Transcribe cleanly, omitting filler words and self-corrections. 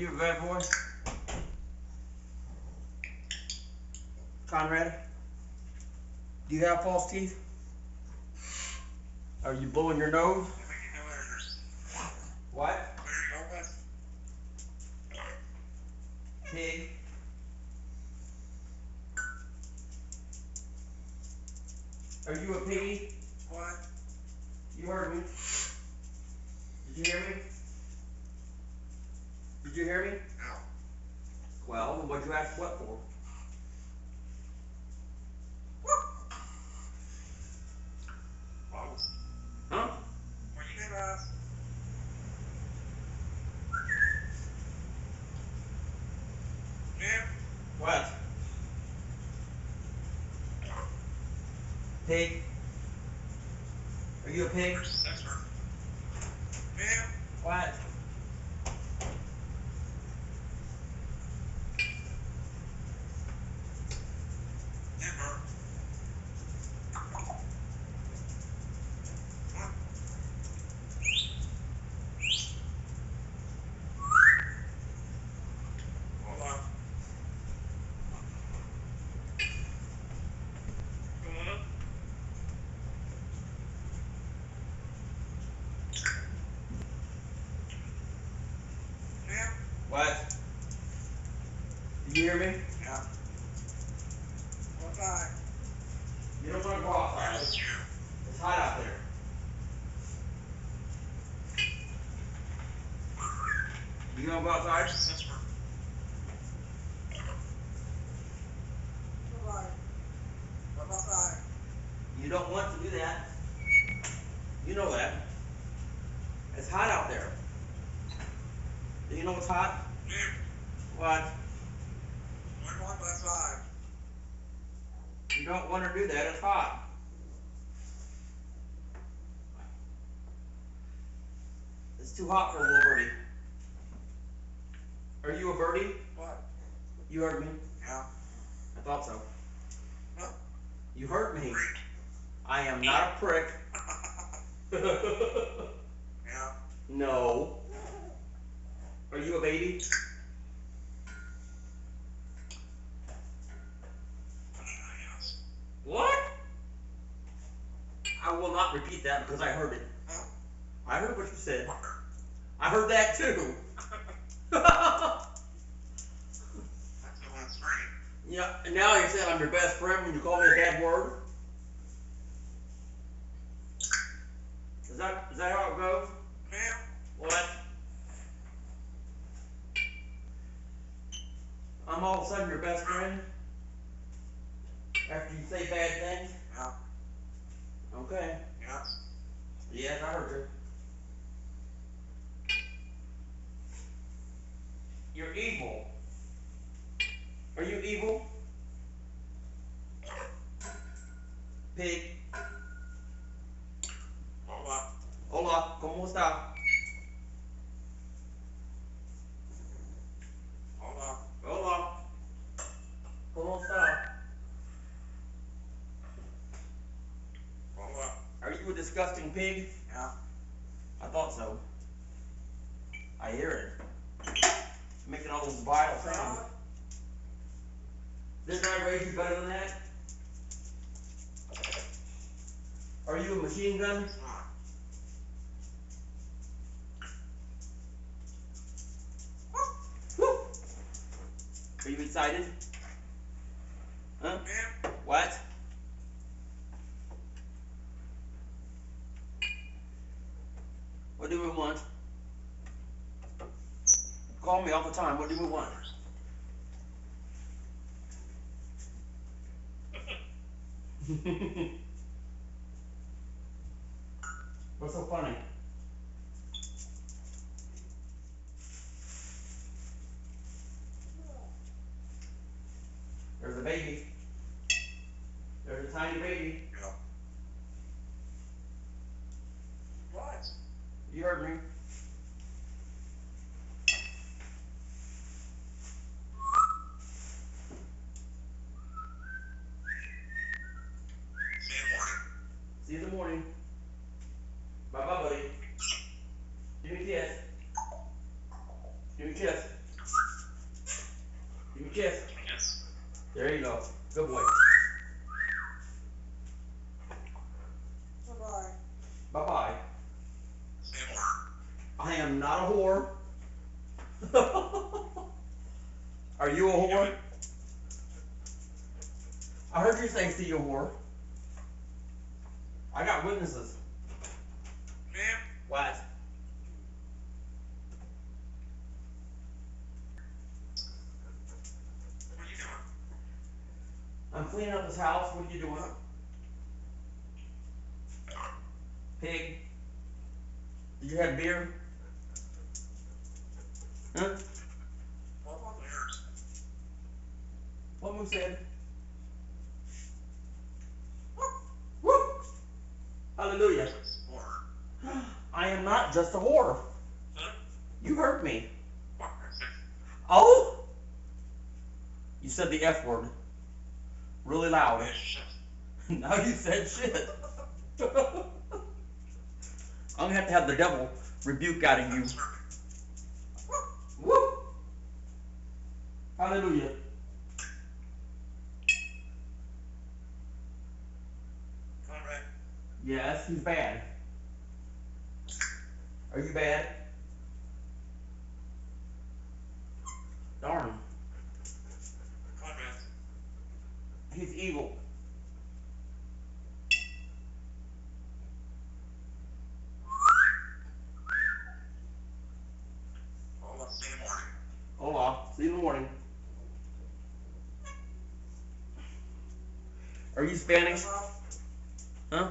you a bad boy? Conrad? Do you have false teeth? Are you blowing your nose? What? Pig? Are you a piggy? What? You heard me. Did you hear me? Did you hear me? No. Well, then what'd you ask what for? Huh? What you gonna ask? Yeah. What? Pig? Are you a pig? Yeah. What? Never. Hold on. Come on. Yeah. What? Did you hear me? Yeah. What's that? You don't want to go outside. Yes, you. It's hot out there. You gonna go outside? You don't want to do that. You know that. It's hot out there. Do you know what's hot? Yeah. What? What about outside? You don't want to do that. It's hot. It's too hot for a little birdie. Are you a birdie? What? You heard me. Yeah. I thought so. Huh? You heard me. I am not a prick. Yeah. No. Are you a baby? Yes. What? I will not repeat that because I heard it. Huh? I heard what you said. I heard that too. That's right. Yeah, and now you said I'm your best friend when you call me a bad word. Is that how it goes? Yeah. What? I'm all of a sudden your best friend? After you say bad things? Yeah. Okay. Yes. Yes, I heard you. You're evil. Are you evil? Pig. Hola. Hola, ¿cómo está? Hola. Hola. ¿Cómo está? Hola. Are you a disgusting pig? Yeah. I thought so. I hear it. Making all those vile sounds. Didn't I raise you better than that? Are you a machine gun? Woo! Are you excited? Huh? Yeah. What? What do we want? Call me all the time. What do we want? What's so funny? There's a baby. There's a tiny baby. Yeah. What? You heard me. See you in the morning. See you in the morning. Bye bye, buddy. Give me a kiss. Give me a kiss. kiss. Yes. There you go. Good boy. Bye-bye. Bye-bye. Say more. I am not a whore. Are you a whore? I heard you say see a whore. I got witnesses. Ma'am? What? What are you doing? I'm cleaning up this house. What are you doing? Pig? Did you have beer? Huh? What about yours? What Moo said? Woo! Hallelujah. More. I am not just a whore. Huh? You heard me. What? I said, Oh! You said the F word. Really loud. "This shit." Now you said shit. I'm gonna have the devil rebuke out of you. That's right. Woo! Hallelujah. Conrad, Yes, he's bad. Are you bad? Darn. Conrad, He's evil. well, let's see you in the morning. Hola. See you in the morning. Are you Spanish? Huh?